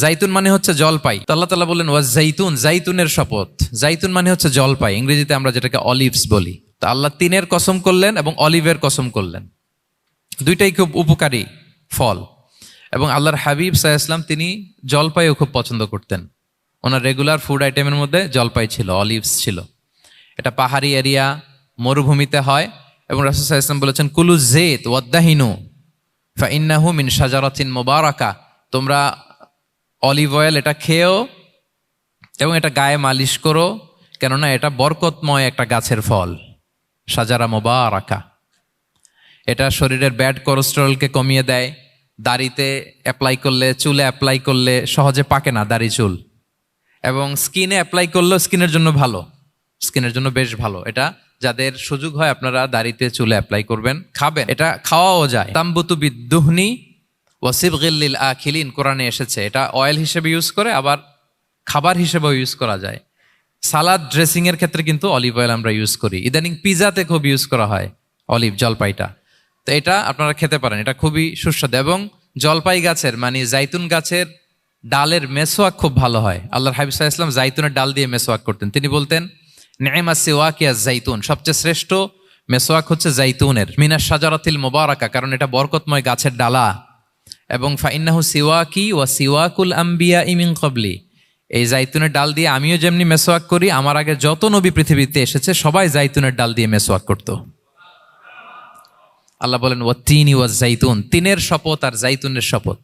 জাইতুন মানে হচ্ছে জলপাই। তো আল্লাহ তাআলা বললেন ওয়াজ জাইতুন, জাইতুনের শপথ। জাইতুন মানে হচ্ছে জলপাই, ইংরেজিতে আমরা যেটাকে অলিভস বলি। তো আল্লাহ তিনের কসম করলেন এবং অলিভের কসম করলেন। দুইটাই খুব উপকারী ফল। এবং আল্লাহর হাবিব সাল্লাল্লাহু আলাইহি ওয়াসাল্লাম তিনি জলপাইও খুব পছন্দ করতেন। ওনার রেগুলার ফুড আইটেমের মধ্যে জলপাই ছিল, অলিভস ছিল। এটা পাহাড়ি এরিয়া, মরুভূমিতে হয়। এবং রাসূল সাল্লাল্লাহু আলাইহি ওয়াসাল্লাম বলেছেন কুলু যাইত ওয়াদ্দাহিনু ফাইন্নাহু মিন শাজারাতিন মুবারাকা, তোমরা অলিভ অয়েল এটা খেয়েও এবং এটা গায়ে মালিশ করো, কেননা এটা বরকতময় একটা গাছের ফল, শাজারা মুবারাকা। এটা শরীরের ব্যাড কোলেস্টেরলকে কমিয়ে দেয়। দাড়িতে অ্যাপ্লাই করলে, চুলে অ্যাপ্লাই করলে সহজে পাকে না দাড়ি চুল। এবং স্কিনে অ্যাপ্লাই করলেও স্কিনের জন্য ভালো, স্কিনের জন্য বেশ ভালো। এটা যাদের সুযোগ হয় আপনারা দাড়িতে চুলে অ্যাপ্লাই করবেন, খাবেন। এটা খাওয়াও যায়। তাম্বুতু বিদ্দুহনি ওয়াসিবগিল লিল আখিলিন, কোরআনে এসেছে। এটা অয়েল হিসেবে ইউজ করে, আবার খাবার হিসেবেও ইউজ করা যায়। সালাদ ড্রেসিং এর ক্ষেত্রে কিন্তু অলিভ অয়েল আমরা ইউজ করি। ইদানিং পিজাতে খুব ইউজ করা হয় অলিভ, জলপাইটা। তো এটা আপনারা খেতে পারেন, এটা খুবই সুস্বাদু। এবং জলপাই গাছের মানে জাইতুন গাছের ডালের মেসোয়াক খুব ভালো হয়। আল্লাহর হাবিব সাল্লাল্লাহু আলাইহি ওয়াসাল্লাম জাইতুনের ডাল দিয়ে মেসোয়াক করতেন। তিনি বলতেন নি'মাস সিওয়াকিয়াজ জাইতুন, সবচেয়ে শ্রেষ্ঠ মেসোয়াক হচ্ছে জাইতুনের। মিনাশ শাজারাতিল মুবারাকা, কারণ এটা বরকতময় গাছের ডালা। এবং ফাইন্নাহু সিওয়াকি ওয়া সিওয়াকুল আম্বিয়া মিন ক্বাবলি, এই জাইতুনের ডাল দিয়ে আমিও যেমনি মেসোয়াক করি, আমার আগে যত নবী পৃথিবীতে এসেছে সবাই জাইতুনের ডাল দিয়ে মেসোয়াক করতো। আল্লাহ বলেন ওয়াত্তিনি ওয়াজ জাইতুন, তিনের শপথ আর জাইতুনের শপথ।